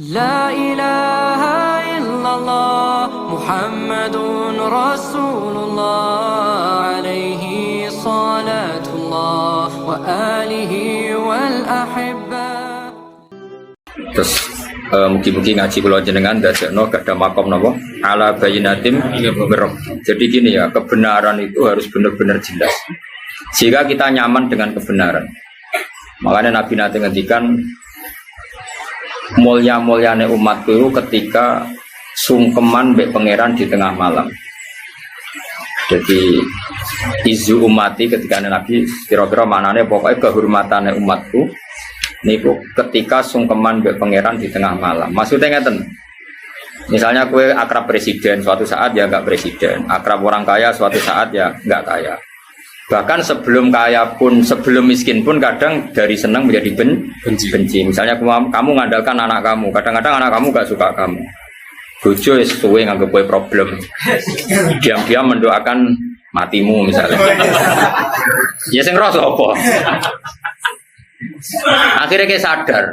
La ilaha illallah Muhammadun Rasulullah alaihi salatullah wa alihi wal ahibba. Terus mugi-mugi ngaji kula jenengan ndadekno gadah makom napa ala bayinatim mirab. Jadi gini ya, kebenaran itu harus benar-benar jelas. Jika kita nyaman dengan kebenaran. Makanya Nabi nanti ngendikan mulia-muliane umatku itu ketika sungkeman mbek pangeran di tengah malam. Jadi izu umati ketika Nabi kira-kira manane pokoknya kehormatane umatku niku ketika sungkeman mbek pangeran di tengah malam. Maksudnya ngeten. Misalnya kue akrab presiden suatu saat ya enggak presiden, akrab orang kaya suatu saat ya enggak kaya. Bahkan sebelum kaya pun, sebelum miskin pun kadang dari senang menjadi benci. Misalnya kamu ngandalkan anak kamu, kadang-kadang anak kamu gak suka kamu. Bojo suwe nganggep kowe problem. Diam-diam mendoakan matimu misalnya. Ya sing ngrasa apa? Akhirnya kayak sadar.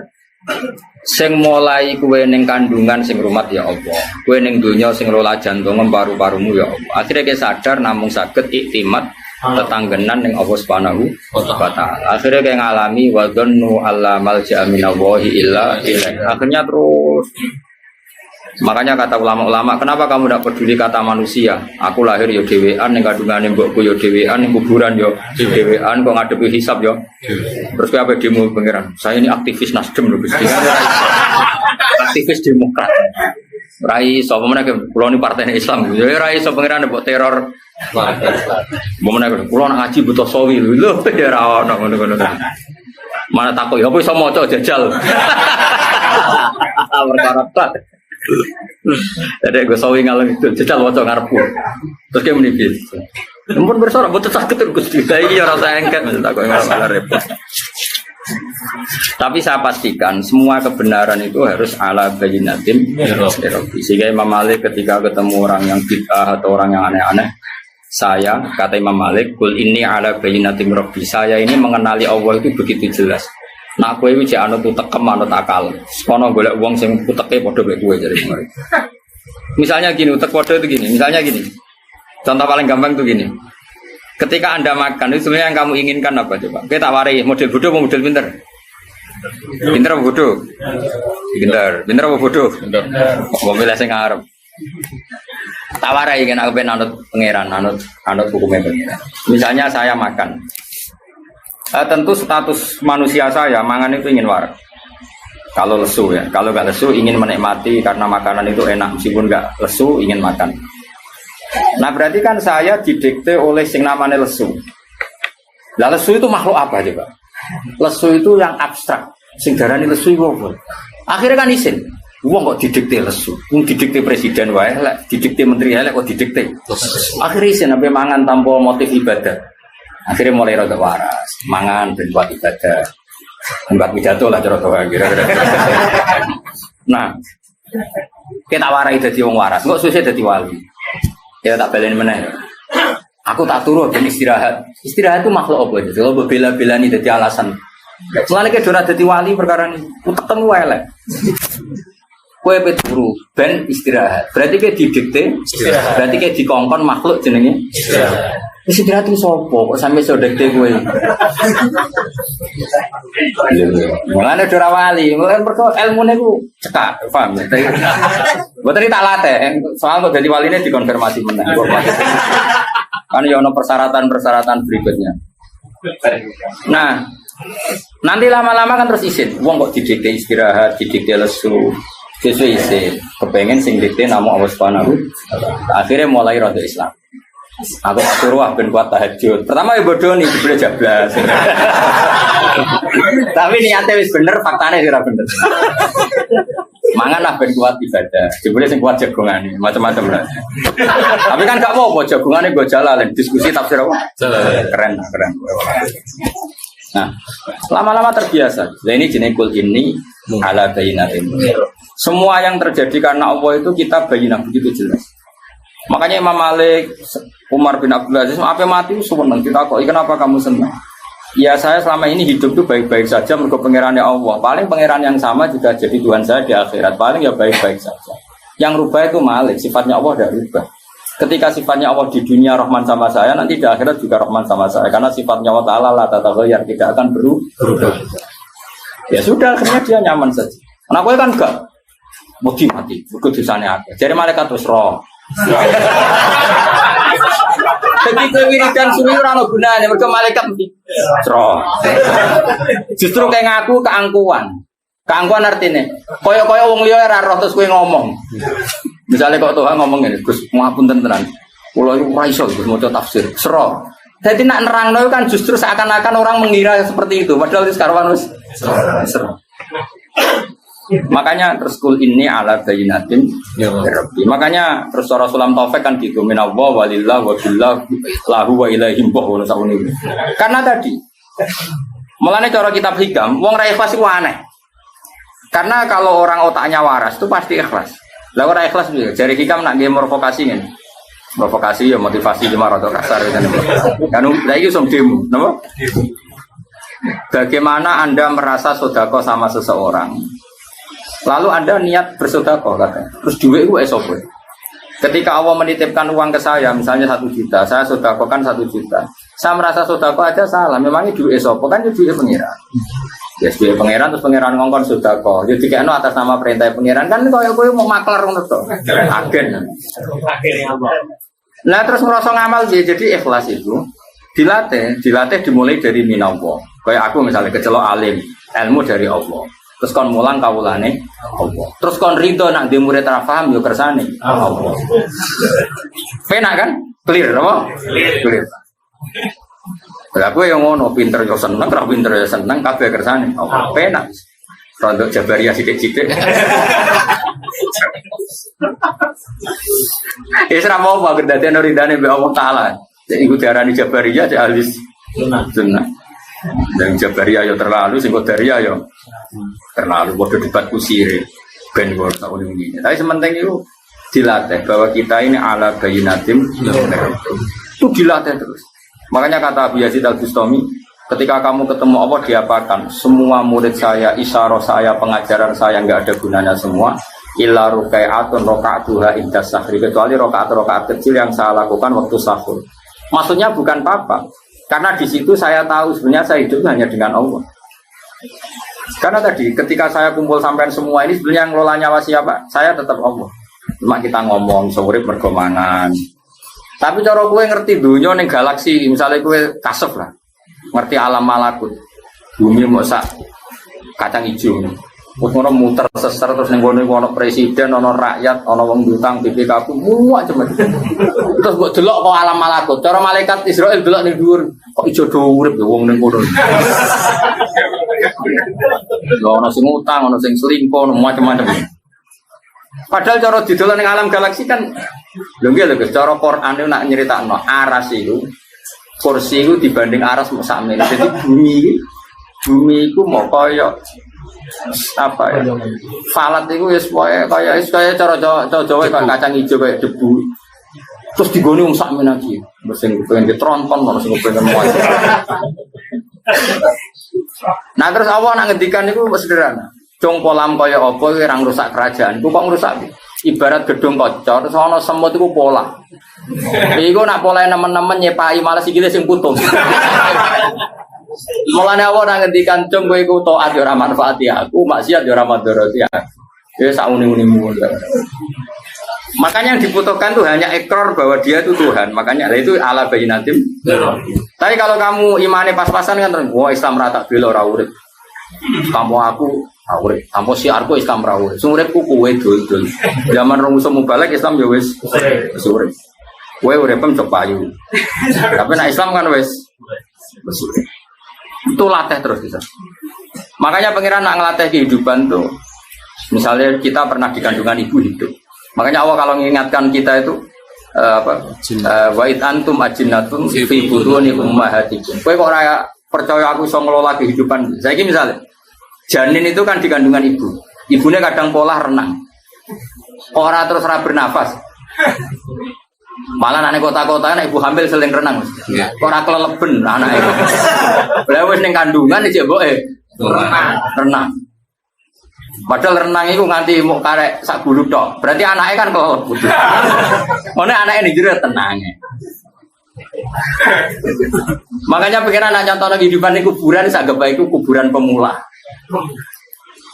Sing mulai kowe ning kandungan sing rumat ya Allah. Kowe ning donya sing rola jantung paru-parumu ya Allah. Akhirnya kayak sadar namung saged iktimat tetanggenan yang Allah Subhanahu wa ta'ala. Akhirnya kayak ngalami wa dhannu alla malja'a minallahi illa ilaih. Akhirnya terus. Makanya kata ulama-ulama, kenapa kamu tidak peduli kata manusia? Aku lahir yo dhewean ning kandungane mbokku yo dhewean ning kuburan yo dhewean kok ngadepi hisab yo. Terus kowe apa demo pangeran? Saya ini aktivis Nasdem lho Gusti. Aktivis Demokrat. Rai sapa meneh kula ni partai Islam. Ya rai sapa pangeran mbok teror. Momennya kalau nak ngaji butuh sawi lho, ya rawon ngono-ngono. Mana takut? Apa iso maca jajal? Perkara. Jadi gue sawi ngalem itu jajal maca ngarepku. Terus dia muni piye? Ampun bersorak butuh sakit Gusti. Iki ora rasa engket takut malah repot. Tapi saya pastikan semua kebenaran itu harus ala bayinatin. Sehingga Imam Malik ketika ketemu orang yang bid'ah atau orang yang aneh-aneh, saya kata Imam Malik, kul ini ala bayinatim rabbi. Saya ini mengenali Allah itu begitu jelas. Nah kowe iki jek anut tekem anut akal. Kono golek wong sing uteke padha mek kowe jare kemarin. Misalnya gini, utek padha itu gini. Misalnya gini. Contoh paling gampang itu gini. Ketika Anda makan itu sebenarnya yang kamu inginkan apa coba? Kita tak warai model bodoh atau model pinter? Pinter apa bodoh? Pinter. Pinter apa bodoh? Pinter. Mau milih sing ngarep. Tak warai kan aku pengen anut pangeran, anut hukumnya pangeran. Misalnya saya makan. Tentu status manusia saya mangan itu ingin waras. Kalau lesu ya, kalau nggak lesu ingin menikmati karena makanan itu enak meskipun nggak lesu ingin makan. Nah berarti kan saya didikte oleh sing namanya lesu. Lah lesu itu makhluk apa coba? Lesu itu yang abstrak. Sing darani lesu itu apa? Akhirnya kan isin. Wong kok didikte lesu. Wong didikte presiden wae, lek didikte menteri wae kok didikte. Akhirnya isin sampai mangan tanpa motif ibadah. Akhirnya mulai rada waras. Mangan ben buat ibadah. Buat pidato lah cara kira-kira. Nah, kita warai dadi wong waras. Kok susah dadi wali. Ya tak baleni meneh. Aku tak turu ben istirahat. Istirahat itu makhluk apa itu? Kalau bela-belani dadi alasan. Mulane ke ora dadi wali perkara ini. Uteken wae lek. Kowe turu ben istirahat. Berarti ke didikte istirahat. Berarti ke dikongkon makhluk jenenge istirahat. Istirahat itu sapa? Kok sampe iso dikte kowe? Mulane ora wali. Mulane perkara ilmune ku cekak, paham ya? Mboten tak latih, soal kok dadi waline dikonfirmasi meneh. Kan ya ono persyaratan-persyaratan berikutnya. Nah, nanti lama-lama kan terus isin. Wong kok didikte istirahat, didikte lesu. Sesuai isin. Kepengen sing dikte nama Allah Subhanahu. Akhirnya mulai rada Islam. Aku suruh ben kuat tahajud. Pertama ya bodoh nih, boleh jablas. Tapi niatnya wis bener, faktanya ora bener. Mangan lah ben kuat ibadah. Jebule sing kuat jagongane, macam-macam lah. Tapi kan gak mau jagongane go jalan diskusi tafsir apa? Keren. Nah, lama-lama terbiasa. Nah ini jenis kul ini ala bayinatin. Semua yang terjadi karena Allah itu kita bayinah begitu jelas. Makanya Imam Malik, Umar bin Abdul Aziz, apa mati senang kita kok? Kenapa kamu senang? Ya saya selama ini hidup tuh baik-baik saja menurut pangerannya Allah. Paling pangeran yang sama juga jadi Tuhan saya di akhirat. Paling ya baik-baik saja. Yang rubah itu Malik, sifatnya Allah tidak rubah. Ketika sifatnya Allah di dunia Rahman sama saya, nanti di akhirat juga Rahman sama saya. Karena sifatnya Allah Ta'ala la tataghayyar, tidak akan berubah. Ya sudah, akhirnya dia nyaman saja. Kenapa kan enggak? Mati, begitu sana apa? Jadi malaikat terus roh. Jadi kewiridan suwi ora ono gunane, mergo malaikat mesti roh. Justru kayak ngaku keangkuhan. Keangkuhan artinya, koyo-koyo wong liya ora roh terus kowe ngomong. Misalnya kok Tuhan ngomong ngene, Gus, ngapunten tenan. Kula iku ora iso Gus maca tafsir. Sero. Jadi nak nerangno kan justru seakan-akan orang mengira seperti itu, padahal wis karwan wis sero. Makanya terus kul ini ala bayinatin ya Rabbi. Makanya terus Rasulullah Taufik kan gitu minallah walillah wa billah lahu wa ilaihim bahwa sauni. Karena tadi mulane cara kitab hikam wong ra ikhlas iku aneh. Karena kalau orang otaknya waras itu pasti ikhlas. Lah ora ikhlas piye? Jari hikam nak nggih provokasi ngene. Provokasi ya motivasi cuma rada kasar kan. Kan lha iki som demo, napa? Bagaimana Anda merasa sedekah sama seseorang? Lalu Anda niat bersedekah katanya. Terus duit itu esopo. Ketika Allah menitipkan uang ke saya, misalnya 1 juta, saya sedekahkan 1 juta. Saya merasa sedekah aja salah. Memangnya duit esopo kan duit pengiran. Ya duit pengiran terus pengiran ngongkon sedekah. Jadi kayakno atas nama perintah pengiran kan koyo kowe mau maklar ngono to. Agen. Nah terus merasa ngamal jadi ikhlas itu dilatih dimulai dari minallah. Kayak aku misalnya kecelok alim, ilmu dari Allah. Terus kon mulang kawulane Allah. Terus kon ridho nak di murid ra paham yo kersane Allah. Penak kan? Clear apa? Clear. Lah kowe yo ngono pinter yo seneng, ra pinter yo seneng kabeh kersane Allah. Penak. Rondo Jabariyah sithik-sithik. Isra mau banget dadi ana ridane mbek Allah taala. Jadi iku diarani Jabariyah cek ahli sunnah. Dan Jabariyah yo terlalu, sing Qadariyah yo terlalu bodoh debat kusire ben kok tahun ini. Tapi sementing itu dilatih bahwa kita ini ala bayinatim itu dilatih terus. Makanya kata Abu Yazid Al-Bustami, ketika kamu ketemu Allah diapakan? Semua murid saya, isyarah saya, pengajaran saya nggak ada gunanya semua. Illa rukai'atun roka'atuha indas sahri, kecuali rokaat kecil yang saya lakukan waktu sahur. Maksudnya bukan apa-apa. Karena di situ saya tahu sebenarnya saya hidup hanya dengan Allah. Karena tadi ketika saya kumpul sampai semua ini sebenarnya yang ngelola nyawa siapa? Saya tetap Allah. Cuma kita ngomong sore bergomangan. Tapi cara gue ngerti dunia ning galaksi, misalnya gue kasep lah, ngerti alam malakut. Bumi mau sak kacang hijau. Orang muter seser terus ning kono ono presiden, ono rakyat, ono wong utang BPKB, muak cuma. Terus mbok delok kok alam malakut. Cara malaikat Israel delok ning dhuwur, kok ijo do urip ya wong ning kono. Lho ono sing utang, ono sing selingkuh, ono macam-macam. Padahal cara didelok ning alam galaksi kan lho nggih lho Gus, cara Quran itu nak nyeritakno aras itu kursi itu dibanding aras mau sakmene. Jadi bumi itu mau kaya apa ya? Falat itu ya kaya cara Jawa kaya kacang hijau kayak debu. Terus digoni wong sakmene iki. Sing pengen ditronton, ono sing pengen muat. Nah terus Allah nak ngendikan itu sederhana. Cung polam kaya apa ora ngrusak kerajaan. Ku kok ngrusak? Ibarat gedung kocor terus ana semut iku pola. Iku nak polahe nemen-nemen nyepai malah sikile sing putus. Mulane Allah nang ngendikan cung kowe iku taat yo ora manfaati aku, maksiat yo ora madharati aku. Ya sauni-unimu. Makanya yang dibutuhkan tuh hanya ikrar bahwa dia itu Tuhan. Makanya itu ala bayinatim. Tapi kalau kamu imane pas-pasan kan wah Islam rata bela ora urip. Kamu aku urip. Kamu siarku Islam ra urip. Sing uripku kowe dul-dul. Zaman rumus mubalek Islam ya wis urip. Kowe uripem cok payu. Tapi nek Islam kan wis urip. Itu latih terus kita. Makanya pengiran nak ngelatih kehidupan tuh. Misalnya kita pernah di kandungan ibu hidup. Makanya Allah kalau mengingatkan kita itu wa id antum ajinnatun fi butuni ummahatikum. Kowe kok ora percaya aku iso ngelola kehidupan. Saiki misalnya janin itu kan di kandungan ibu. Ibunya kadang pola renang. Ora terus ora bernafas. Malah anak kota-kota anak ibu hamil sering renang. Kok ora keleleben anake. Lah wis ning kandungan iki mboke renang. Padahal renang itu nganti mau karek sak gulu tok. Berarti anaknya kan keleleben. Mana anaknya ning jero tenange. Makanya pikiran anak contoh kehidupan di kuburan sak gak baik kuburan pemula.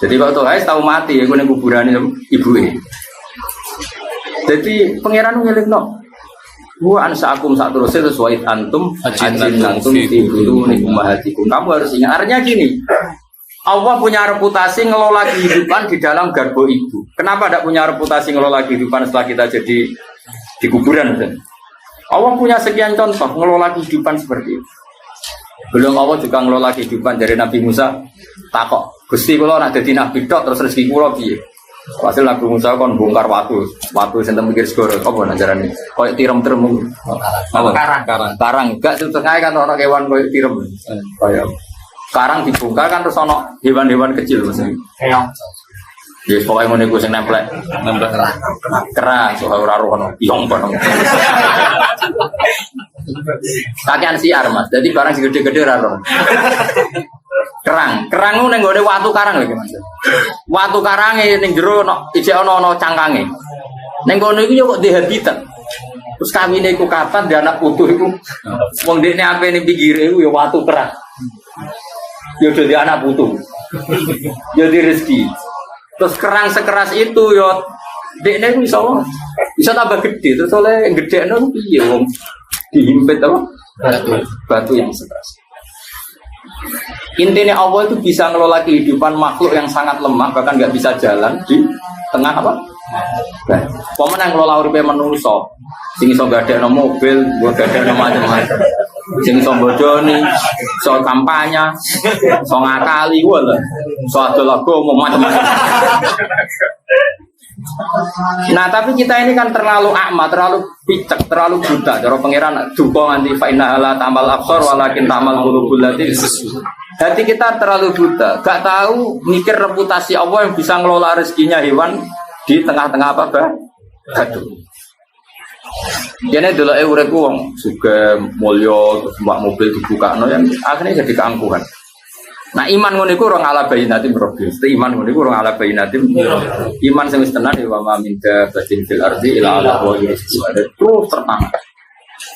Jadi kalau tuh tahu mati aku ning kuburan ibu ini. Jadi pangeran ngelingno. Wa ansaakum sak terus sesuai antum ajin antum tibu ning ummahatikum. Kamu harus ingat artinya gini. Allah punya reputasi ngelola kehidupan di dalam garbo ibu. Kenapa tidak punya reputasi ngelola kehidupan setelah kita jadi di kuburan? Allah punya sekian contoh ngelola kehidupan seperti itu. Belum Allah juga ngelola kehidupan dari Nabi Musa. Takok, Gusti kula nak dadi nabi tok terus rezeki kula piye? Hasil Nabi Musa kon bongkar watu sing mikir segoro apa najarane? Koyo tirem-tirem. Karang. Gak setengah kan ana kewan koyo tirem. Koyo karang dibongkar kan terus ana hewan-hewan kecil maksudnya. Ya pokoknya ngono iku sing nempel kerang so ora rono piong bareng. Kakean siar Mas. Jadi barang sing gede-gede ora rono. Kerang ku ning gone watu karang lho Mas. Watu karange ning jero ijek ana cangkange. Ning kono iku yo kok di habitat. Terus kawine iku kapan dia anak putu iku. Wong dekne ampe ning pinggire iku yo watu kerang. Yo dadi anak putu. Yo di rezeki. Terus kerang sekeras itu yo dekne iku bisa tambah gede terus oleh gedekno piye wong dihimpit apa? Batu yang sekeras. Intinya Allah itu bisa ngelola kehidupan makhluk yang sangat lemah bahkan nggak bisa jalan di tengah apa? Pemen yang ngelola uripe manungsa, sing iso gadekno mobil, gadekno macam-macam. Sing iso bodoni, iso kampanye, iso ngakali lho. Iso adol agama macam-macam. Nah, tapi kita ini kan terlalu akma, terlalu picek, terlalu buta. Cara pangeran duka nganti fa inna la tamal absar walakin tamal qulubul lati. Hati kita terlalu buta, gak tahu mikir reputasi Allah yang bisa ngelola rezekinya hewan di tengah-tengah apa batu. Jadi dulu urip wong suka mulya terus mbak mobil dibukakno yang akhirnya jadi keangkuhan. Nah iman ngono iku ora ala bayinatim rabbi. Iman ngono iku ora ala bayinatim. Iman sing wis tenan ya wa min batin fil ardi ila ala wa yusbih. Terus tenang.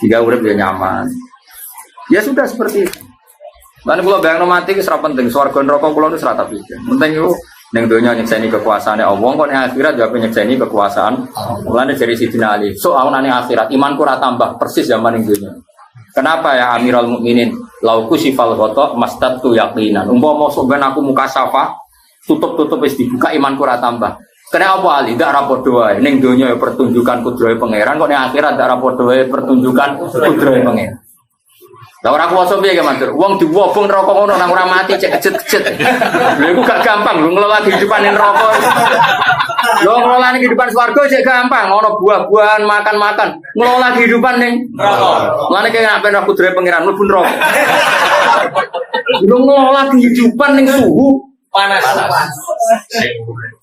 Jika urip dia nyaman. Ya sudah seperti itu. Lan kula bayangno mati wis ora penting, swarga neraka kula wis ora tak pikir. Penting iku ning donya nyekseni kekuasaane Allah, kok ning akhirat ya nyekseni kekuasaan. Mulane dari Sidina Ali, so aunane akhirat imanku ora tambah persis zaman ning donya. Kenapa ya Amirul Mukminin? Lauku sifal ghata mastatu yaqinan. Umpama sampeyan aku muka safa, tutup-tutup wis dibuka imanku ora tambah. Kenapa apa Ali? Ndak ra padha wae. Ning donya ya pertunjukan kudrahe pangeran, kok ning akhirat ndak ra padha wae pertunjukan kudrahe pangeran. Lah ora kuwasa piye ge Matur? Wong diwobong neraka ngono nang ora mati cek kejet-kejet. Lha iku gak gampang lho ngelola kehidupan ning neraka. Lho ngelola kehidupan swarga cek gampang, ono buah-buahan, makan-makan. Ngelola kehidupan ning neraka. Lane kaya ngapain aku dhewe pangeran mlebu neraka. Lho ngelola kehidupan ning suhu panas.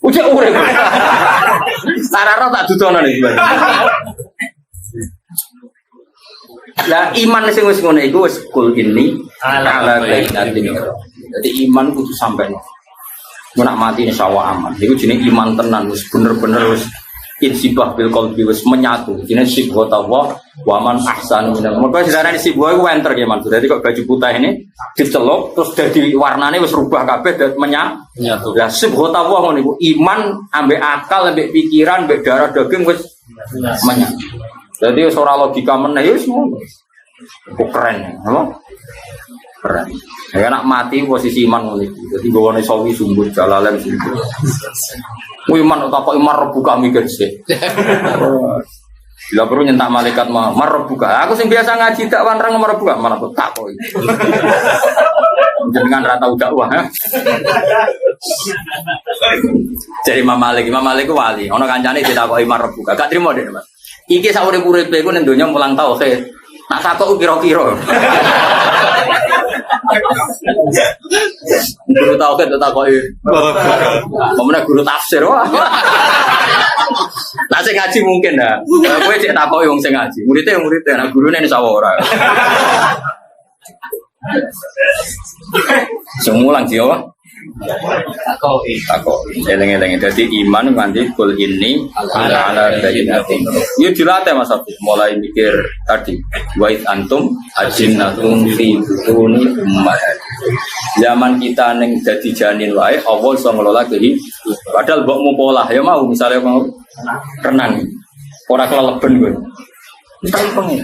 Ujek urip. Sarara tak dudono iki. Lah iman sing wis ngono iku wis kul ini ala bainatin. Jadi iman kudu sampai mun nak mati insyaallah aman. Iku jenenge iman tenan wis bener-bener wis insibah bil qalbi wis menyatu. Jenenge sibghatullah wa man ahsanu minal. Maka sejarah sibghat iku enter ge man. Dadi kok baju putih ini diceluk terus dadi warnane wis rubah kabeh dadi menyatu. Lah sibghatullah ngono iku iman ambek akal ambek pikiran ambek darah daging wis menyatu. Jadi ora logika meneh wis ngono. Kok keren, apa? Keren. Ya nak mati posisi iman ngono iki. Dadi gowone sawi sumbut jalalan sumbut. Ku iman utawa kok iman rebuka mikir sih. Bila perlu nyentak malaikat marbuka. Aku sing biasa ngaji tak wanrang marbuka, mana kok tak kok. Jenengan ra tau dakwah. Jadi Imam Malik ku wali. Ono kancane ditakoki marbuka. Gak trimo deh, Mas. Iki sak urip-uripe iku ning donya mulang tauhid. Nak takok kira-kira. Guru tauhid takoki. Pemene guru tafsir wah. Nah sing ngaji mungkin dah. Kowe cek takoki wong sing ngaji. Muridnya nah gurune ini sawah ora. Semulang sih apa? Takoki. Eleng-eleng. Jadi iman nganti kul ini ala bayyinatin. Yo dilatih Mas Abi. Mulai mikir tadi. Wa antum ajinnatun fi butuni ummahat. Zaman kita ning dadi janin wae Allah iso ngelola kehidupan. Padahal mbokmu pola ya mau misalnya mau renang. Ora keleleben kowe. Mesti pengen.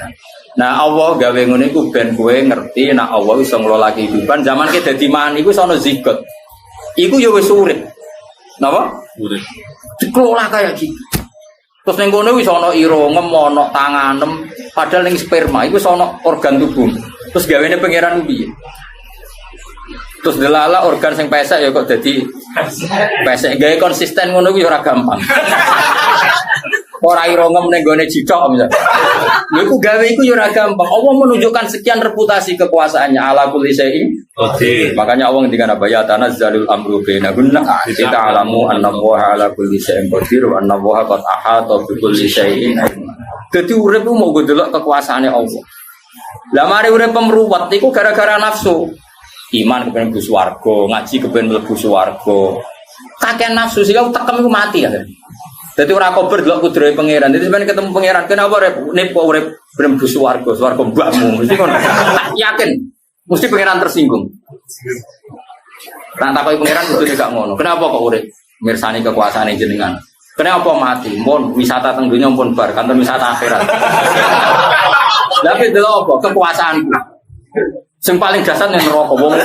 Nah Allah gawe ngono iku ben kowe ngerti nek Allah iso ngelola kehidupan. Zaman ki dadi mani iku sono zigot. Iku ya wis urip. Napa? Urip. Dikelola kayak gitu. Terus ning kono wis ana irungem, ana tanganem, padahal ning sperma iku wis ana organ tubuh. Terus gawene pangeran piye? Terus delala organ sing pesek ya kok dadi pesek gawe konsisten ngono kuwi ora gampang. Ora irungem ning gone cicok misal. Lha iku gawe iku ya ora gampang. Allah menunjukkan sekian reputasi kekuasaannya ala kulli syai'in. Makanya Allah ngendikan apa ya tanazzalul amru bainahunna kita alamu annallaha ala kulli syai'in qadir wa annallaha qad ahata bi kulli syai'in. Dadi urip ku mau ndelok kekuasaane Allah. Lah mari urip pemruwet iku gara-gara nafsu. Iman kepen mlebu swarga, ngaji kepen mlebu swarga. Kakek nafsu sih tekem iku mati ya. Dadi ora kober delok kudrohe pangeran. Dadi sampeyan ketemu pangeran, kenapa rep nip kok urip mlebu swarga, swarga mbahmu. Mesti ngono. Yakin mesti pangeran tersinggung. Nah takoki pangeran kudu gak ngono. Kenapa kok urip? Mirsani kekuasaane jenengan. Kenapa mati? Mun wisata teng donya pun bar, kantor wisata akhirat. Tapi delok apa? Kekuasaanku. Sing paling dasar ning neraka wong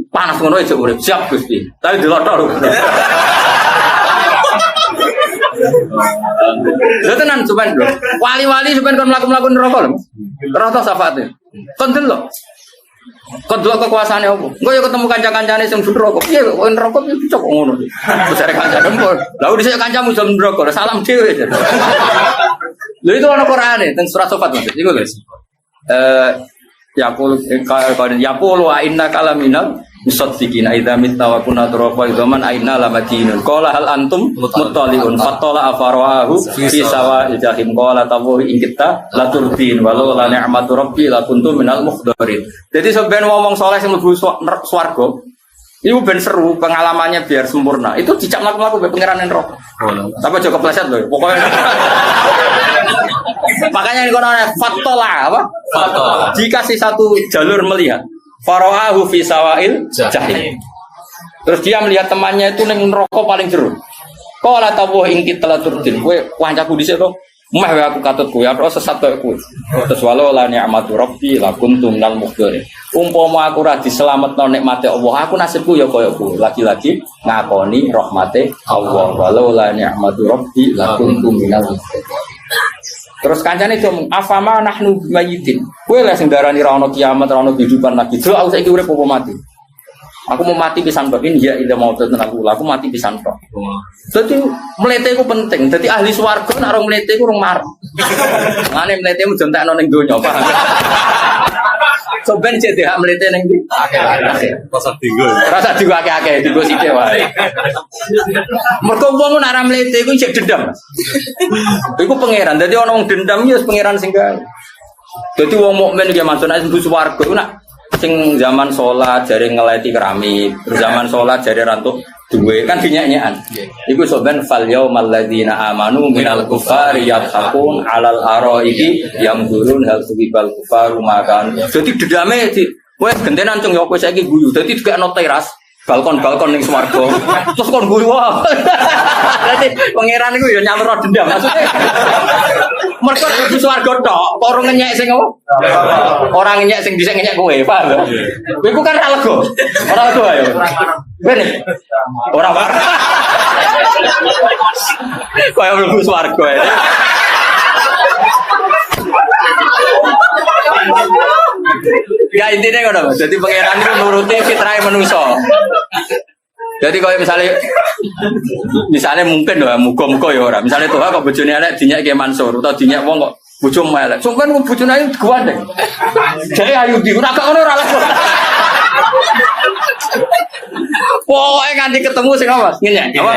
panas ngono aja urip siap Gusti. Tapi delok tok. Lha tenan sampean lho. Wali-wali sampean kon mlaku-mlaku neraka lho. Neraka syafaate. Kon delok. Kon delok kekuasaane opo? Engko ya ketemu kanca-kancane sing neraka. Piye kok neraka piye cocok ngono. Besare kancane empur. Lah dhisik kancamu jam neraka, salam dhewe. Lha itu ana Qur'ane teng surat Safat Mas. Iku lho. Yaqul wa inna kalaminal musaddiqin idza mitta wa kunna turafa idzaman aina lamadinun qala hal antum muttaliun fatala afarahu fi sawa'il jahim qala tawu in kita la turdin walau la ni'matu rabbi la kuntum minal mukhdarin. Jadi sampeyan ngomong saleh sing mlebu swarga itu ben seru pengalamannya biar sempurna. Itu cicak mlaku-mlaku be pangeran neraka. Tapi aja kepleset lho. Pokoknya makanya ini kono fatola apa? Fatola. Dikasih satu jalur melihat. Farawahu fi sawa'il jahim. Terus dia melihat temannya itu ning neraka paling jero. Qala tawu ing kita turdin. Kowe kancaku dhisik to. Meh aku katut kowe ora sesat kowe. Terus walau la ni'matu rabbi la kuntum minal mukhdarin. Umpama aku ora diselametno nikmate Allah, aku nasibku ya kaya kowe. Lagi-lagi ngakoni rahmate Allah. Walau la ni'matu rabbi la kuntum minal mukhdarin. Terus kancane itu afama nahnu mayitin. Kowe lek sing darani ra ono kiamat, ra ono kehidupan lagi. Lho aku saiki urip apa mati? Aku mau mati pisan tok ini ya ida mau tenan aku mati pisan tok. Dadi mlete iku penting. Dadi ahli swarga nek ora mlete iku urung marep. Ngene mlete mu jontekno ning donya, paham. Soben cek hak mlete ning ndi? Akeh. Rasa digo akeh-akeh digo sithik wae. Mergo wong nek ora mlete iku cek dendam. Iku pangeran. Dadi ana wong dendam ya pangeran sing gawe. Dadi wong mukmin iki masuk nek mlebu swarga iku nak sing zaman sholat jari ngeleti keramik, zaman sholat jari rantuk duwe kan dinyanyian. Iku soben fal yaumal ladzina amanu minal kufari yadhakun alal araiki yamdurun hal subibal kufaru makan. Jadi dedame di wes gentenan cung yo kowe saiki guyu. Dadi digekno teras, balkon-balkon ning swarga. Terus kon guyu wae. Dadi pangeran iku yo nyalur dendam maksudnya. Mergo di swarga tok, ora ngenyek sing apa? Ora ngenyek sing dhisik ngenyek kowe, paham? Kowe iku kan ra lega. Ora lega ayo. Ben. Ora war. Kaya mlebu swarga ya. Ya intinya ngono, jadi pangeran itu nuruti fitrah manusia. Jadi kalau misalnya mungkin lah, muka-muka ya orang. Misalnya Tuhan kok bojone elek dinyak ke Mansur atau dinyak wong kok bojo melek. Sampeyan bojone ayu gandeng. Jadi ayu di ora kok ngono ora lah. Pokoknya nganti ketemu sing apa? Ngene apa?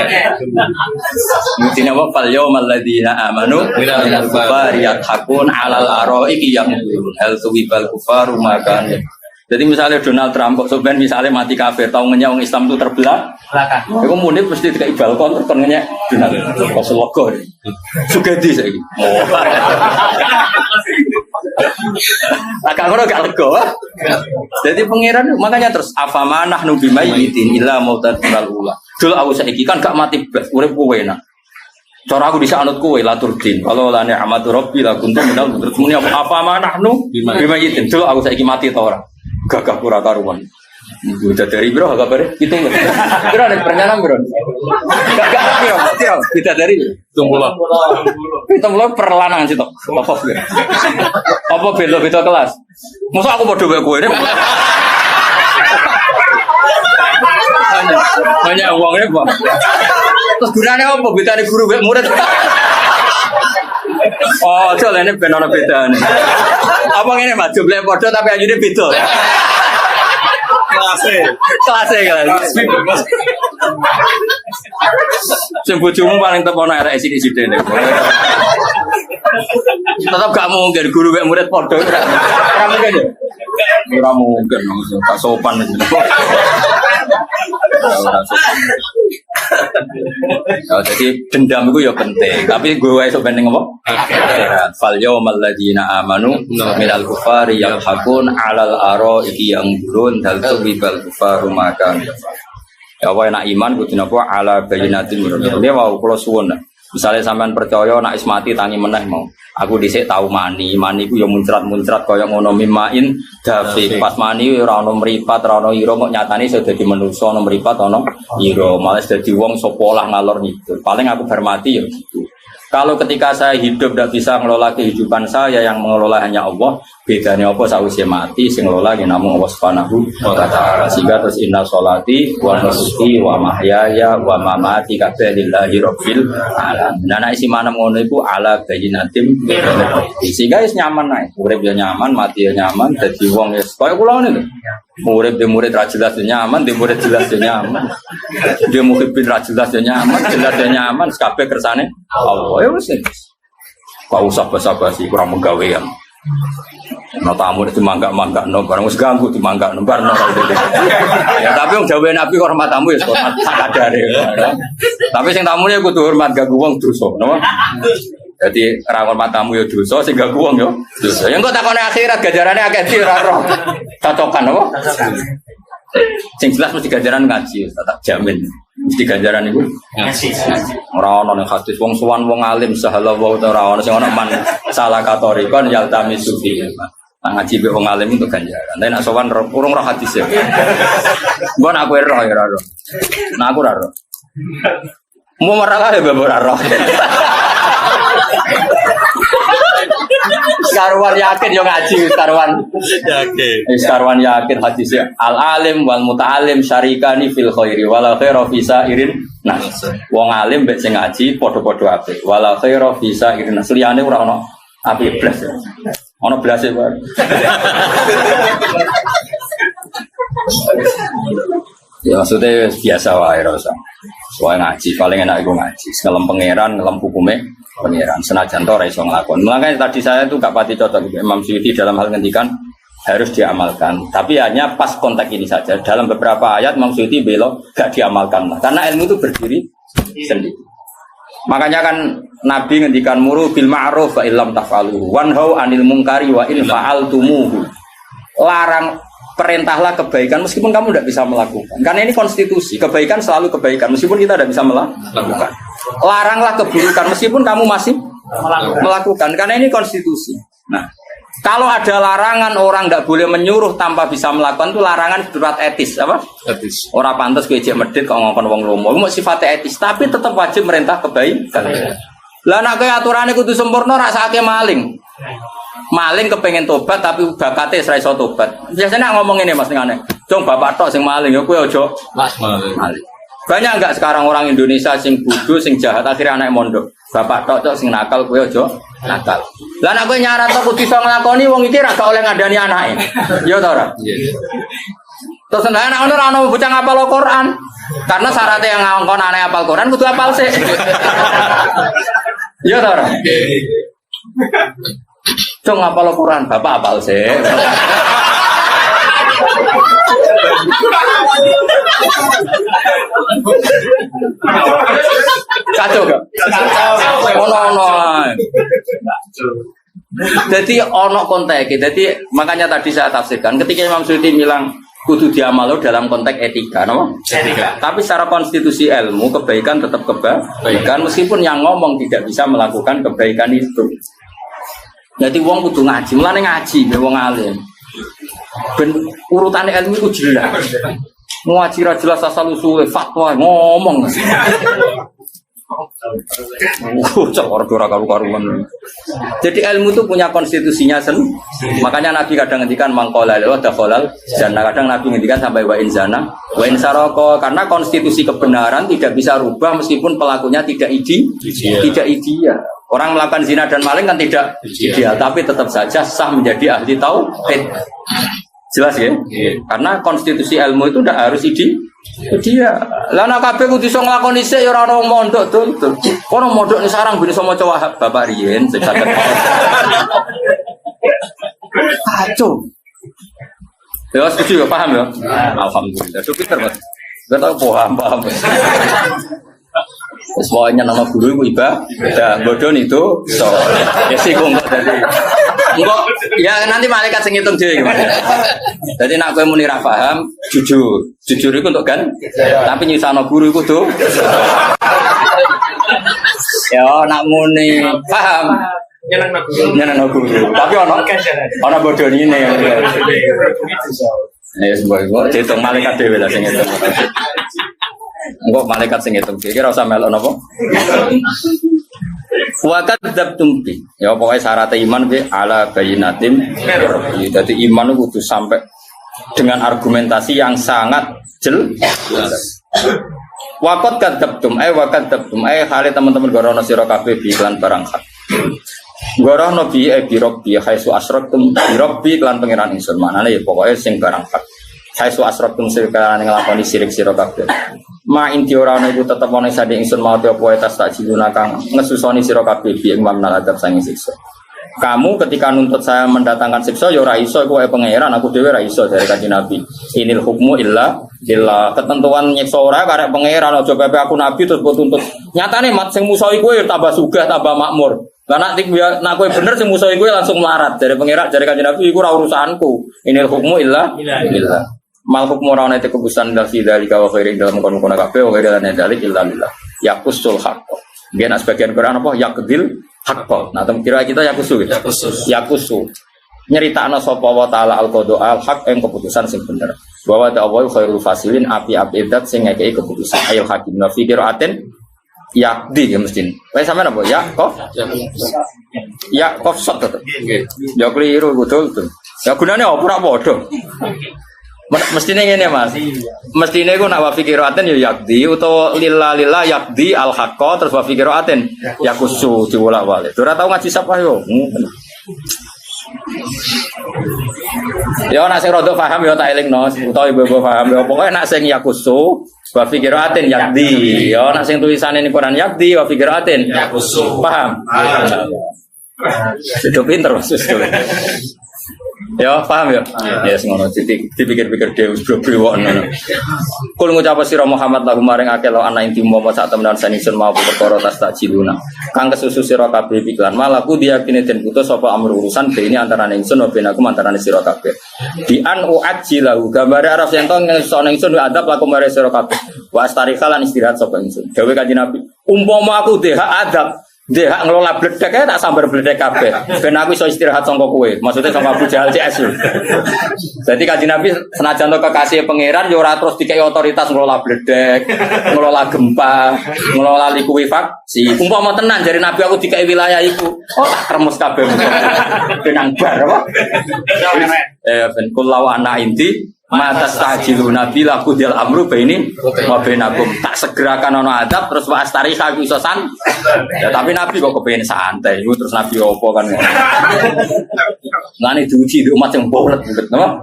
Mutine apa fal yaumal ladzina amanu minal kufari yathakun 'alal araiki yamurun hal tuwibal kufaru makan. Jadi misalnya Donald Trump kok sampean misalnya mati kafir tau ngenyek wong Islam itu terbelah. Iku munib mesti dikai balkon terus ngenyek Donald kok selogo. Sugadi saiki. Agak ngono gak lega. Jadi pangeran makanya terus afamanah nubi mayyitin illa mautan ula. Dulu aku saiki kan gak mati blas, urip kowe enak. Cara aku bisa anut kowe laturdin. Kalau la ni'matu rabbi la kuntu minal terus muni afamanah nu bi mayyitin. Dulu aku saiki mati ta ora? Gagah pura karuan. Udah dari bro, kabar kita bro ada perencanaan bro. Gak kita dari kita mulai perlanangan sih toh. Apa beda kelas? Masa aku bodoh kayak gue ini? Banyak uangnya pak. Terus gunanya apa? Beda nih guru murid. Oh, soalnya ini benar beda nih. Apa ini mas? Jumlahnya bodoh tapi ajunya beda. Kelas. Sing bojomu paling tepono arek sithik-sithik nek. Tetap gak mungkin guru mek murid padha ora. Ora mungkin ya. Ora mungkin tak sopan itu. Jadi dendam itu ya penting, tapi gue esok penting apa? Fal yaumal ladzina amanu minal kufari yadhakun 'alal araiki yanzurun hal tuwibal kufaru makan. Ya apa enak iman kudu napa ala bayyinatin min rabbih. Dia mau kula suwun. Misalnya sampean percaya nek is mati tangi meneh mau. Aku dhisik tau mani ku ya muncrat-muncrat kaya ngono mimain dafik. Pas mani ora ono mripat, ora ono ira kok nyatane iso dadi manusa ono mripat ono ira. Malah dadi wong sapa lah ngalor ngidul. Paling aku hormati ya gitu. Kalau ketika saya hidup tidak bisa mengelola kehidupan saya, yang mengelola hanya Allah, bedanya apa sausé mati sing ngelola ya namung Allah Subhanahu wa taala. Sehingga terus inna sholati wa nusuki wa mahyaya wa mamati kabeh lillahi rabbil alamin. Nah nek isi manem ngono iku ala bayyinatim. Sehingga wis nyaman ae. Urip ya nyaman, mati ya nyaman, dadi wong wis kaya kula ngene lho. Murid de murid ra jelas nyaman, de murid jelas nyaman. Dia muhibin ra jelas nyaman, jelas nyaman, kabeh kersane Allah. Ya wis. Kok usah basa-basi kurang menggawean. Nah tamu itu mangga-mangga no barang wis ganggu dimangga no barno. Ya tapi wong dawuhe Nabi hormat tamu ya hormat sakadare. Tapi sing tamune kudu hormat ganggu wong dosa, napa? Jadi ra hormat tamu ya dosa, sing ganggu wong ya dosa. Ya engko takone akhirat gajarane akeh di ora roh. Cocokan apa? Sing jelas mesti gajaran ngaji, tak jamin. Mesti ganjaran iku ngaji. Ora ono ning hadis wong sowan wong alim sahala wa ora ono sing ono man salah katori kon yaltami sufi. Nang ngaji be wong alim itu ganjaran. Nek nak sowan urung roh hadis ya. Mbon aku roh ya ora roh. Nah aku ora roh. Mau marah ya ora roh. Karuan yakin yo ngaji karuan yakin. Karuan yakin hadisnya al alim wal muta'alim syarikani fil khairi wala khairu fi sa'irin nas. Wong alim mbek sing ngaji padha-padha apik. Wala khairu fi sa'irin nas. Liyane ora ono apik blas. Ono blase wae. Ya maksudnya biasa wae rasa. Soalnya ngaji paling enak iku ngaji. Ngelem pangeran, ngelem hukume pangeran. Senajan to ora iso nglakon. Makanya tadi saya tuh gak pati cocok Imam Suyuti dalam hal ngendikan harus diamalkan. Tapi hanya pas konteks ini saja. Dalam beberapa ayat Imam Suyuti belok gak diamalkan. Karena ilmu itu berdiri sendiri. Makanya kan Nabi ngendikan muru bil ma'ruf wa illam taf'aluhu wanhau 'anil munkari wa in fa'altumuhu. Larang perintahlah kebaikan meskipun kamu tidak bisa melakukan. Karena ini konstitusi, kebaikan selalu kebaikan meskipun kita tidak bisa melakukan. Laranglah keburukan meskipun kamu masih melakukan. Karena ini konstitusi. Nah, kalau ada larangan orang tidak boleh menyuruh tanpa bisa melakukan itu larangan berat etis, apa? Etis. Orang pantas gue cek medit kalau ngomong wong lomo, mau sifatnya etis, tapi tetap wajib merintah kebaikan. Lah nak kaya aturannya kudu sempurna rasake maling. Maling kepengen tobat tapi bakate ora iso tobat. Biasanya ngomong ini Mas ngene. Jong bapak tok sing maling ya kowe aja maling. Banyak enggak sekarang orang Indonesia sing bodoh sing jahat akhirnya anak mondok. Bapak tok sing nakal kowe aja nakal. Lah nek kowe nyarat kudu iso nglakoni wong iki ra gak oleh ngandani anake. Ya ta ora? Iya. Terus anak ono ora ono bocah ngapal Al-Qur'an. Karena syaratnya yang ngongkon aneh hafal Quran kudu hafal sih. Iya ta ora? Cung hafal Quran, bapak hafal sih. Kacau gak? Ono. Jadi ono konteks. Jadi makanya tadi saya tafsirkan ketika Imam Suyuti bilang kudu diamal dalam konteks etika, no? Etika. Tapi secara konstitusi ilmu kebaikan tetap kebaikan meskipun yang ngomong tidak bisa melakukan kebaikan itu. Jadi wong kudu ngaji, mulane ngaji be wong alim. Ben urutan ilmu itu jelas. Ngaji ra jelas asal usule fatwa ngomong. Cokor ora karu-karuan. Jadi ilmu itu punya konstitusinya makanya Nabi kadang ngendikan mangqala la dakhalal jannah, kadang Nabi ngendikan sampai wa inzana wa insaraka, karena konstitusi kebenaran tidak bisa rubah meskipun pelakunya tidak ideal. Orang melakukan zina dan maling kan tidak ideal, tapi tetap saja sah menjadi ahli tauhid. Jelas ya? Karena konstitusi ilmu itu tidak harus ideal. Lah nek kabeh kudu iso nglakoni sik ya ora ono mondok tuntut. Kono mondok ni sarang ben iso maca Wahab Bapak riyen sing saged. Kacau. Ya setuju ya, paham ya? Alhamdulillah. Itu pinter, Mas. Enggak tahu paham. Semuanya nama guru ibu ibadah, bodoh itu so ya sih kok enggak ya nanti malaikat sing ngitung dhewe gimana. Jadi nak kowe muni ra paham, jujur itu untuk kan, tapi nyusahno guru iku tuh. Ya nak muni paham nyenengno guru, tapi ana bodoh ini ya. Ya sebuah dihitung malaikat dhewe lah sing ngitung. Enggak malaikat sing ngitung. Kira usah melok napa? Wa kadzabtum bi. Ya pokoke syarat iman bi ala bayyinatin. Jadi iman itu kudu sampai dengan argumentasi yang sangat jelas. Wa kadzabtum hale teman-teman gorono sira kabeh bi iklan barang hak. Gorono bi rabbi khaisu asraktum bi rabbi iklan pangeran ingsun. Manane ya pokoke sing barang hak. Khaisu asraktum sekalian nglakoni sirik sira kabeh. Ma inti ora ana iku tetep ana sadhe ingsun mau te apa tas tak jiluna kang ngesusoni sira kabeh bi imam adab sange siksa. Kamu ketika nuntut saya mendatangkan siksa ya ora iso kowe pangeran, aku dhewe ora iso dari Kanjeng Nabi. Inil hukmu illa ketentuan nyiksa ora karek pangeran aja pepe aku nabi terus tuntut. Nyatane mat sing musuhi kowe tambah sugih tambah makmur. Lah nek kowe bener sing musuhi kowe langsung melarat dari pangeran dari Kanjeng Nabi iku ora urusanku. Inil hukmu illa mal hukmu ora ana keputusan dari dalika wa khairin dalam kono-kono kabeh wa khairin dalik illa billah yaqusul haqq. Biyen sebagian Quran apa yaqdil haqq. Nah kira kita yaqusu yaqusu nyeritakno sapa wa taala al-qada al-haq ing keputusan sing bener. Bahwa ta'awul khairul fasilin api-api zat sing ngekeki keputusan ayo hakim na fi qiraatin yaqdi ya mesti. Wes sampean apa ya kok? Ya kok sot to. Ya keliru betul tuh. Ya gunane apa ora padha. Mestine ngene Mas. Mestine ku nak wa fikiraten ya yakdi utawa lillah yakdi al haqqa terus wa fikiraten yakusu diwolak-walik. Ora tau ngaji sapa yo. Ya nak sing rada paham ya tak elingno utawa ibu-ibu paham ya pokoke nak sing yakusu wa fikiraten yakdi. Ya nak sing tulisane ning Quran yakdi wa fikiraten yakusu. Paham? Itu pinter Mas. Ya paham ya? Ya ngono dipikir-pikir dhewe bro-bro ngono. Kul ngucap sira Muhammad lahu maring akeh la ana inti Muhammad sak temenan saningsun mau perkara tas tak jiluna. Kang kesusu sira kabeh iklan malaku diyakini den putus sapa amr urusan ini antara ingsun lan ben aku antara sira kabeh. Di an uajjilahu gambare arep yen to ngesone ingsun adab laku mare sira kabeh. Wa astarikalan istirahat sapa ingsun. Dewe Kanjeng Nabi, umpama aku hak adab dia hak ngelola bledek tak sambar bledek kabeh. Ben aku iso istirahat sangka kowe. Maksudnya sama Abu Jahal CS. Jadi Kanjeng Nabi senajan to kekasih pangeran ya ora terus dikei otoritas ngelola bledek, ngelola gempa, ngelola likuifaksi. Umpama tenan jare Nabi aku dikei wilayah iku. Oh tak kremes kabeh. Benang bar apa? Ben kullau ana inti mata stajilu nabi laku dial amru baini mabenakum tak segerakan ono adab terus wa astari aku iso san ya, tapi nabi kok kepengen santai itu terus nabi opo kan ngene diuji di umat yang bolet napa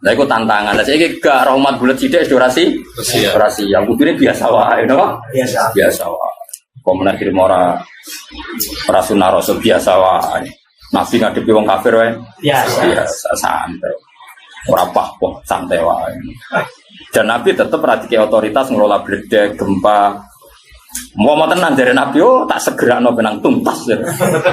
Lah iku tantangan. Lah saiki gak rahmat bulet sithik durasi. Durasi. Yang kudune biasa wae, napa? Biasa wae. Pemenang kirim ora sunah rasul biasa wae. Nabi ngadepi wong kafir wae. Biasa santai. Ora apa-apa, santai wae. Dan Nabi tetap perhatikan otoritas ngelola bledek, gempa. Mau tenan dari Nabi, tak segera no benang tuntas.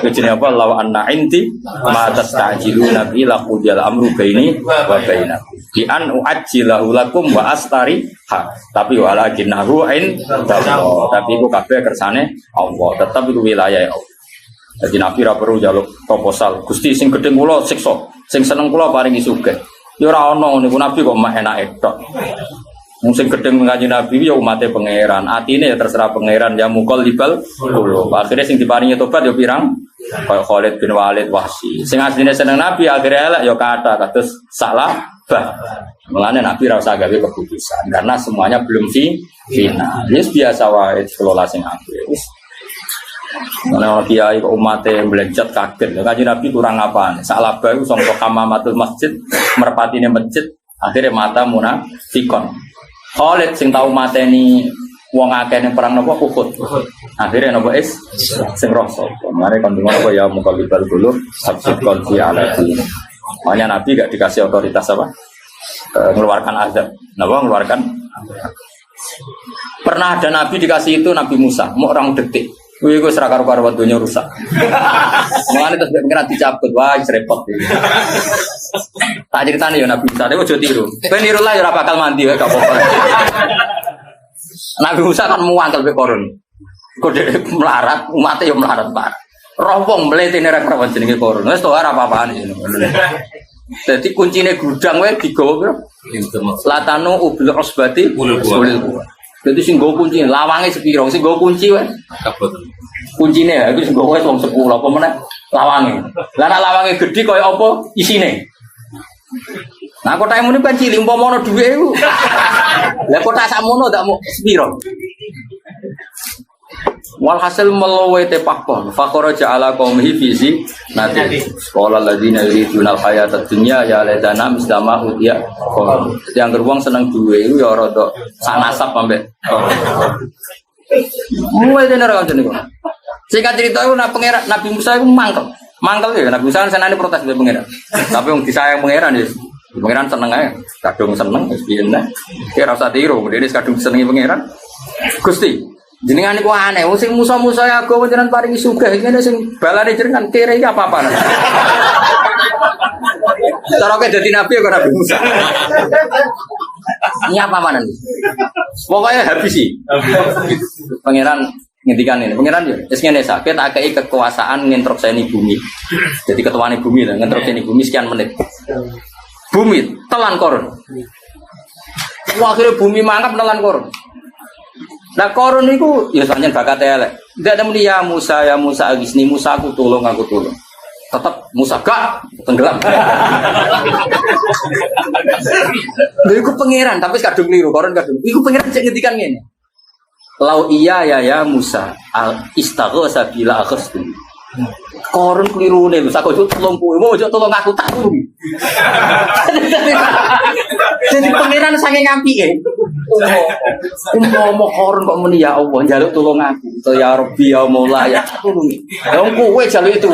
Jadi apa? Lawa anna inti matas tajilu Nabi laku dial amru baini wa bainakum. Di an uajjilahu lakum wa astari ha. Tapi walakinahu in dawo. Tapi itu kabeh kersane Allah. Tetap itu wilayah Allah. Jadi Nabi ra perlu njaluk proposal. Gusti sing gedhe kula siksa, sing seneng kula paringi sugih. Ya ora ono niku Nabi kok mah enak tok. Sing gedeng ngaji Nabi ya umatnya pangeran, atine ya terserah pangeran ya mukol libal kulo. Akhirnya sing diparingi tobat ya pirang, kayak Khalid bin Walid Wahsy. Sing asline seneng Nabi akhirnya elek ya kata kados salah bah. Mulane Nabi ra usah gawe keputusan karena semuanya belum final. Wis biasa wae kelola sing apik. Wis ana kiai umatnya melencet kaget. Ngaji Nabi kurang apaan? Salah bae sangka kamamatul masjid, merpatine masjid, akhirnya mata munafikon. Khalid sing tau mateni wong akeh ning perang napa Uhud. Akhire napa sing rasa. Mare kon ngono apa ya mukalibal qulub sabqan fi alati. Makanya Nabi gak dikasih otoritas apa? Mengeluarkan azab. Napa mengeluarkan? Pernah ada Nabi dikasih itu Nabi Musa, mau orang detik. Wih, gue serakar karo dunia rusak. Mengenai terus pengiran dicabut, wah repot. Tak ceritanya ya Nabi Musa, dia mau tiru. Peniru lah ya bakal mandi, gak apa-apa. Nabi Musa kan muangkel be korun. Kode melarat, umatnya ya melarat parah. Rompong meliti nerek perawan jenenge korun. Wes toh apa-apaan ini. Jadi kuncinya gudang weh digawa bro. Latano ubil osbati ulil. Jadi sing go kunci lawange sepiro, sing go kunci weh. Kuncine iku sing go wis wong 10 apa meneh lawange. Lah nek lawange gedhi kaya apa isine. Nah kotak muni kan cilik umpama ono dhuwit iku. Lah kotak sakmono ndak mau sepiro. Walhasil meluwe tepakon fakhoraja ala qaumihi fizi nanti sekolah ladina yuriduna hayatad dunya ya ladana mislama utia yang geruang seneng duwe itu ya rada sanasab ambek mulai dene ra ngono niku singkat cerita iku pangeran Nabi Musa iku mangkel ya Nabi Musa senane protes mbek pangeran tapi wong disayang pangeran ya pangeran seneng ae kadung seneng wis piye nek ora usah tiru dene kadung senengi pangeran Gusti jenengan iku aneh, sing musa-musa agama jenengan paringi sugih, ngene sing balane jenengan kere iki apa-apa. Cara kowe dadi nabi kok Nabi Musa. Ini apa manan? Pokoknya habis sih. Pangeran ngendikan ini, pangeran yo wis ngene sakit tak kei kekuasaan nginstrukseni bumi. Jadi ketuane bumi lah, nginstrukseni bumi sekian menit. Bumi telan korun. Wah, akhirnya bumi mangkap telan korun. Nah korun itu ya soalnya bakat elek. Tidak ada ya Musa agisni Musa aku tolong. Tetap Musa gak tenggelam. Lha iku pangeran tapi kadung keliru korun kadung. Iku pangeran cek ngendikan ngene. Lau iya ya Musa al istaghatsa bila akhstu. Korun kelirune Musa kok tolong kowe mau ojo tolong aku tak turu. Jadi pangeran saking ngampike. Umpama korun kok muni ya Allah njaluk tolong aku. To ya Rabbi ya Maula ya tulungi. Wong kowe njaluk itu.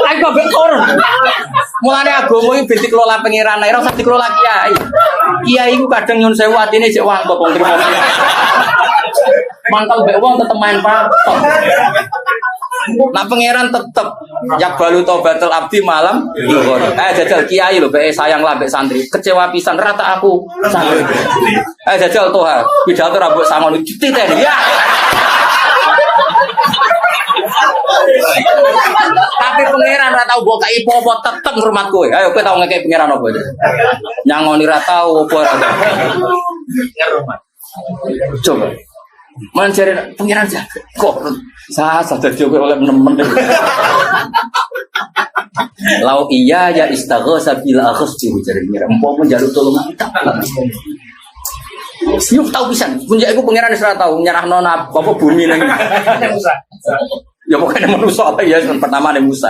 Aku ambek korun. Mulane agama iki ben dikelola pangeran ora usah dikelola kiai. Kiai iku kadang nyun sewu atine cek wangkot wong trimo. Mangkal mbek wong tetep main patok. Nah pangeran tetep yak balu tobatul abdi malam jajal kiai lho mbek sayang lah mbek santri kecewa pisan rata aku santri jajal toha pidato ra mbok sangon dititen ya tapi pangeran ra tau mbok kai apa tetep ngurmat kowe ayo kowe tau ngekek pangeran apa nyangoni ra tau apa ra ngurmat coba mencari pengiran jaga kok saya sadar juga oleh teman-teman lau iya ya istaghatsa bila akhstu cari pengiran empok pun jaluk tolong tak yuk tahu pisan punya aku pengiran wis ora tau nyerahno apa bumi nang ya pokoknya manusia apa ya pertama ning Musa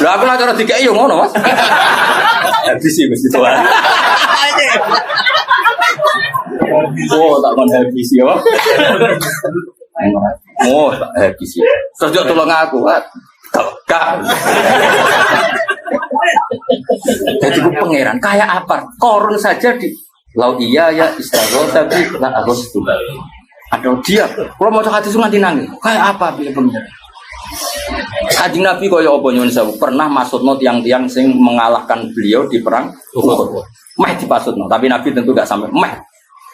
Lah aku cara dikeki yo ngono, Mas. Habis sih mesti tuan. Oh, tak kon habis ya. Oh, tak habis ya. Terus yo tolong aku, Pak. Gak. Jadi gue pangeran kayak apa? Korun saja di lau iya ya istighfar tapi lah aku setuju. Ada dia, kalau mau cakap itu nganti nangis. Kayak apa pilih pangeran? Kanjeng Nabi kaya apa nyuwun sewu pernah maksudno tiang-tiang sing mengalahkan beliau di perang Uhud. Meh dipasutno, tapi Nabi tentu gak sampai meh.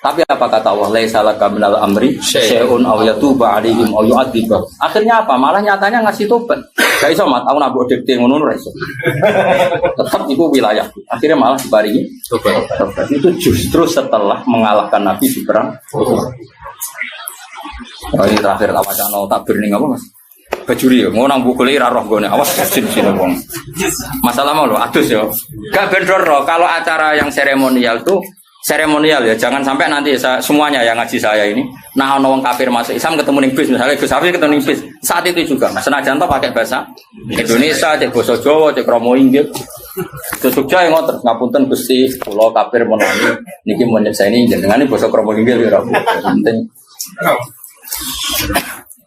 Tapi apa kata Allah? Laisa laka minal amri syai'un aw yatuba 'alaihim aw yu'adzibah. Akhirnya apa? Malah nyatanya ngasih tobat. Gak iso mat, aku nak mbok dikte ngono ora iso. Tetap itu wilayah. Akhirnya malah diparingi tobat. Itu justru setelah mengalahkan Nabi di perang Uhud. Oh, ini terakhir tak wacana takbir ning apa Mas? Bajuri ya, mau nang bukule ra roh gone. Awas sini wong. Masalah mau lho adus ya. Gak bendor roh kalau acara yang seremonial tuh seremonial ya, jangan sampai nanti semuanya yang ngaji saya ini nah ono wong kafir masuk Islam ketemu ning bis misalnya Gus Hafiz ketemu ning bis saat itu juga Mas senajan to pakai bahasa Indonesia, cek basa Jawa, cek Romo Inggil. Jogja yang ngoten ngapunten Gusti kula kafir menawi niki mun nyekseni jenengan basa Romo Inggil ya penting.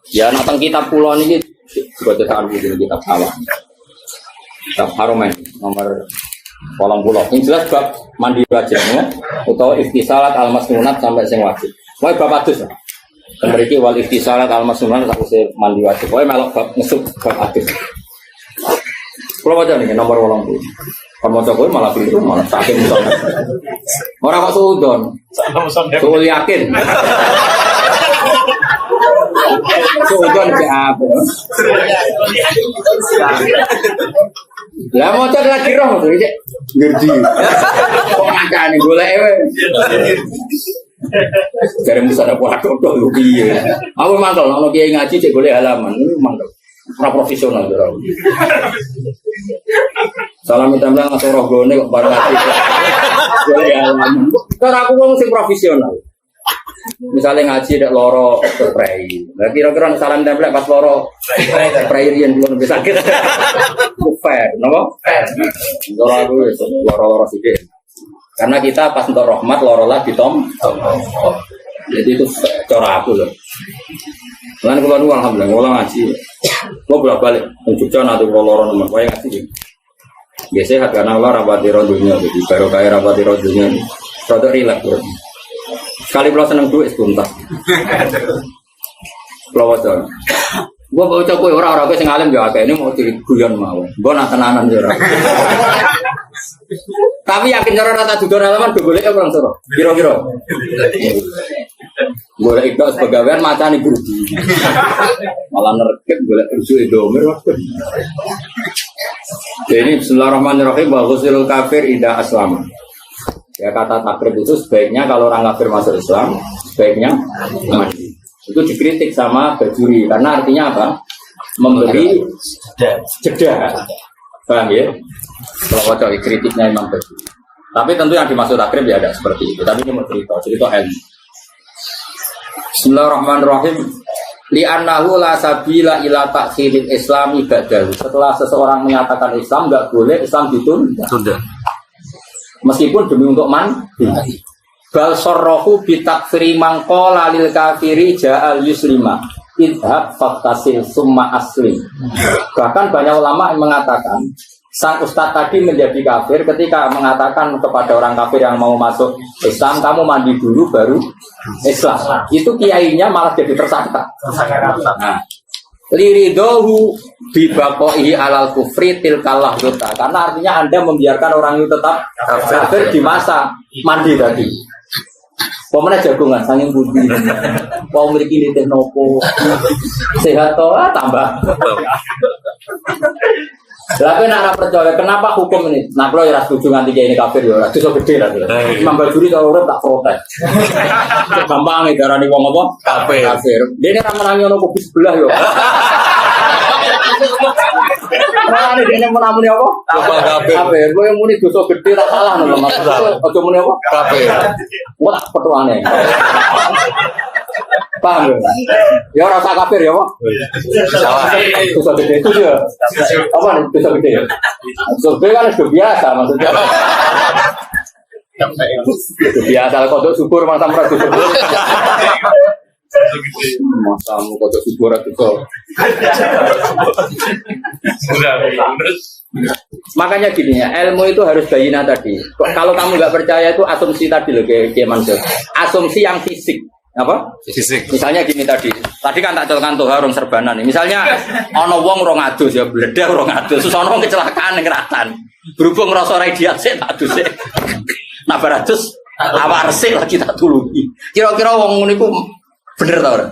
Ya nang kitab kula niki juga cetakan kitab awal. Kitab Haromen nomor 80. Yang jelas bab mandi wajib ya. Utawa iftisalat al-masnunat sampai sing wajib. Wae bab adus. Mriki wal iftisalat al-masnunat sakuse mandi wajib. Wae melok bab ngesuk bab adus. Kalau waca niki nomor 80. Kamu coba malah itu malah sakit muson. Ora kok suudon. Suul yakin. Suudon ke apa? Lah moco lagi roh to iki. Ngerti. Kok ngakane golek wae. Jare musa ada pola tok lho piye. Aku mangkel ono kiai ngaji cek golek halaman, mangkel. Ora profesional ora. Salam tempel ngasih roh gone kok bareng ngaji. Golek halaman. Cara aku wong sing profesional. Misalnya ngaji dek loro prei. Lah kira-kira salam tempel pas loro prei riyen belum bisa sakit. Fair, napa? Fair. Loro aku loro sithik. Karena kita pas untuk rahmat loro lah ditom. Jadi itu cara aku loh. Lan kula nu alhamdulillah kula ngaji. Kula bolak-balik Jogja nanti kula loro nomor wae ngaji. Ya sehat karena Allah rapati ro dunya jadi baru kaya rapati ro dunya. Rada rileks. Sekali kula seneng duit tuntas. Kula waca. Gua baca kowe ora kowe sing alim ya akeh ini mau guyon mawon. Gua nak tenanan ya ora. Tapi yakin cara rata judul halaman do golek orang soro. Kira-kira. Golek itu sebagian macane guru. Malah nerket golek rusuh Indomir. Jadi bismillahirrahmanirrahim wa ghuslul kafir idza aslama. Ya kata takrib itu sebaiknya kalau orang kafir masuk Islam, sebaiknya mandi. Itu dikritik sama Bajuri karena artinya apa? Memberi jeda. Paham ya? Kalau wajah kritiknya Imam Bajuri. Tapi tentu yang dimaksud takrib ya ada seperti itu. Tapi ini mau cerita ilmu. Bismillahirrahmanirrahim. Li'annahu la sabila ila takhiril Islam ibadahu. Setelah seseorang menyatakan Islam enggak boleh Islam ditunda. Meskipun demi untuk mandi. Bal sorrohu bitakfiri mangkola lil kafiri ja'al yuslima idhab faktasil summa aslim. Bahkan banyak ulama yang mengatakan sang ustadz tadi menjadi kafir ketika mengatakan kepada orang kafir yang mau masuk Islam, kamu mandi dulu baru Islam. Itu kiainya malah jadi tersangka. Nah, liridohu bibaqohi alal kufri tilkalah yuta. Karena artinya Anda membiarkan orang itu tetap kafir di masa mandi tadi. Pemenang jagungan, sanging budi. Mau memiliki nitih nopo, sehat toh tambah. Tapi nak percaya kenapa hukum ini? Nah kalau ya setuju nganti kayak ini kafir ya, itu so gede lah. Imam Bajuri kalau urut tak protes. Gampang nih darah nih wong apa? Kafir. Dia ini ramen-ramen nopo bis sebelah yo. Nah, ini dia menamuni apa? Kafir. Gue yang muni dosa gede tak salah nih maksudnya. Ojo muni apa? Kafir. Wah, petuane. Paham ya? Ya rasa kafir ya, Pak. Salah. Dosa gede itu dia. Apa nih dosa gede? Dosa gede kan sudah biasa maksudnya. Sudah biasa kalau syukur masa merasa syukur. Masamu kodok syukur itu. Makanya gini ya, ilmu itu harus bayina tadi. Kalau kamu nggak percaya itu asumsi tadi loh, kayak Mansur. Asumsi yang fisik. Apa? Fisik. Misalnya gini tadi kan tak colkan tuh orang serbanan nih. Misalnya ono wong rong adus ya bledah rong adus, terus ono kecelakaan ning Ratan. Berhubung rasa radiasi tak adus e. Nah baratus awak resik lagi tak tulungi. Kira-kira wong ngono iku bener ta ora?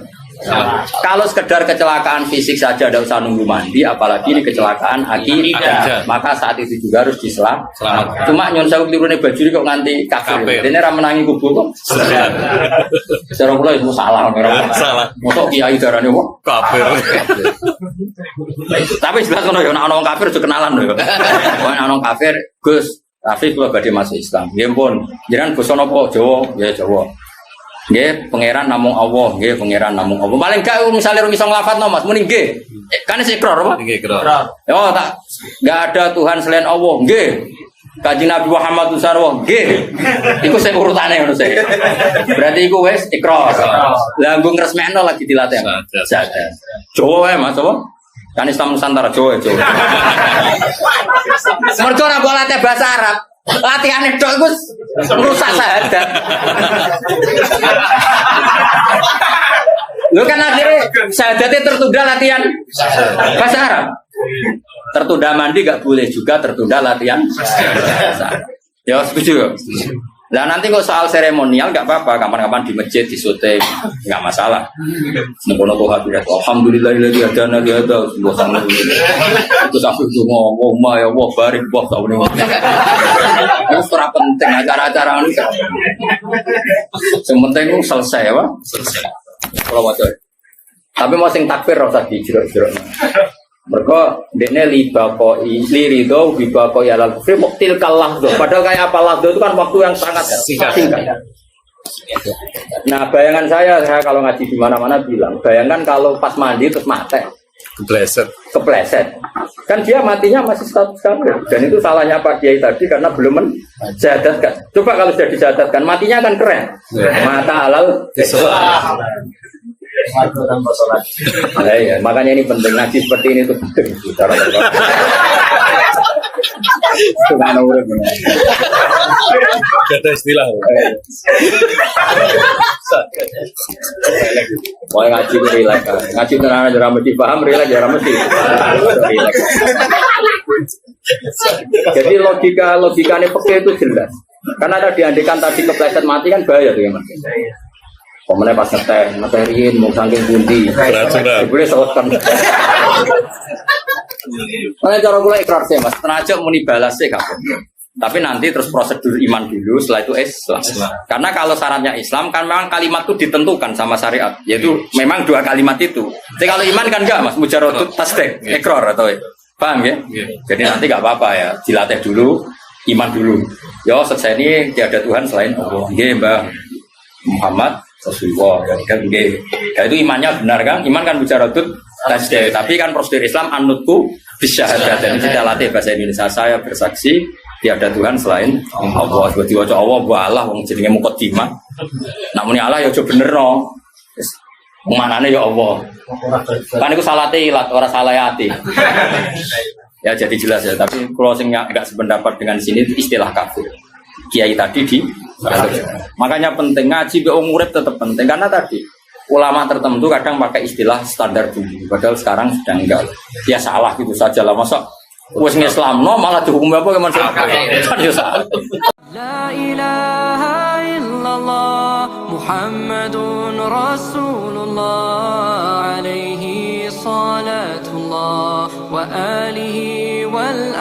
Kalau sekedar kecelakaan fisik saja tidak usah nunggu mandi, apalagi ini kecelakaan akidah. Maka saat itu juga harus diselamatkan. Cuma nyon sewu klirune baju kok nganti kafir. Dene ra menangi kubur kok. Secara kula itu salah. Salah. Mosok kiai darane wong kafir. Tapi jelas ngono ya ana wong kafir aja kenalan lho. Ana wong kafir, Gus, tapi kula badhe masuk Islam. Nggih pun, jenengan basa napa? Jawa, ya Jawa. Nggih, pangeran namung Allah, nggih pangeran namung Allah. Paling gak misalnya rung iso nglafadzno Mas, muni nggih. Kan sik ikrar apa? Nggih, ikrar. Oh, tak enggak ada Tuhan selain Allah, nggih. Kanjeng Nabi Muhammad sallallahu nggih. Iku sing urutane ngono sik. Berarti iku wis ikrar. Lah nggo ngresmekno lagi dilatih. Jaga. Jawa wae Mas, apa? Kan Islam Nusantara Jawa. Mergo ora kok latih bahasa Arab. Latihannya dok itu rusak sahadat. Lu kan akhirnya sahadatnya tertunda latihan bahasa Arab. Tertunda mandi gak boleh juga tertunda latihan bahasa Arab. Ya setuju. Nah nanti kok soal seremonial gak apa-apa, kapan-kapan di masjid, di syuting, gak masalah. Semoga Tuhan bilang, alhamdulillahilladzi hadana li hadza wa sanna. Itu sampai itu ngomong, ya Allah barik Allah tak boleh. Itu ora penting acara-acara ini. Yang penting itu selesai ya, Pak. Selesai. Kalau wae. Tapi mau sing takbir ora usah dijero-jero. Mereka dene libako irido bibako ya lal kufri muktil kalah tuh. Padahal kayak apa lahdo itu kan waktu yang sangat singkat. Nah bayangan saya kalau ngaji di mana-mana bilang, bayangkan kalau pas mandi terus mati, kepleset, kan dia matinya masih status kafir. Dan itu salahnya Pak Kiai tadi karena belum menjadatkan. Coba kalau sudah dijadatkan, matinya kan keren. Mata halal. Ya, makanya ini penting ngaji seperti ini tuh penting cara kata istilah. Mau ngaji relax, ngaji tenang aja mesti paham, relax jarang mesti. Jadi logikanya pakai itu jelas. Karena ada diandikan tadi kepleset mati kan bahaya tuh ya Mas. Pemenang pas ngeterin, mau saking bunti, boleh selesai. Mana cara gue ikrar sih Mas, tenaga muni balas sih kapan. Tapi nanti terus prosedur iman dulu, setelah itu Islam. Karena kalau syaratnya Islam kan memang kalimat itu ditentukan sama syariat, yaitu memang dua kalimat itu. Jadi kalau iman kan enggak Mas, mujaradut tasdik, ikrar atau paham ya? Jadi nanti enggak apa-apa ya, dilatih dulu, iman dulu. Yo selesai ini tiada Tuhan selain Allah. Nggih Mbah Muhammad Rasulullah kan nggih. Ya itu imannya benar kan? Iman kan mujaradut tasdik, tapi kan prosedur Islam anutku bisyahadat. Dan kita latih bahasa Indonesia, saya bersaksi tiada Tuhan selain Allah. Buat diwaca Allah, buat Allah, wong jenenge mukadimah. Namun Allah ya coba bener no. Manane ya Allah. Kan itu salah ilat, orang salah hati. Ya jadi jelas ya. Tapi kalau saya nggak sependapat dengan sini istilah kafir. Kiai tadi di. Makanya penting ngaji ke murid tetap penting karena tadi ulama tertentu kadang pakai istilah standar dulu. Padahal sekarang sudah enggak. Ya salah gitu saja lah masa. Wes Islam no malah dihukum apa gimana sih? Kan ya salah. La ilaha illallah Muhammadun Rasulullah alaihi salatullah wa alihi wal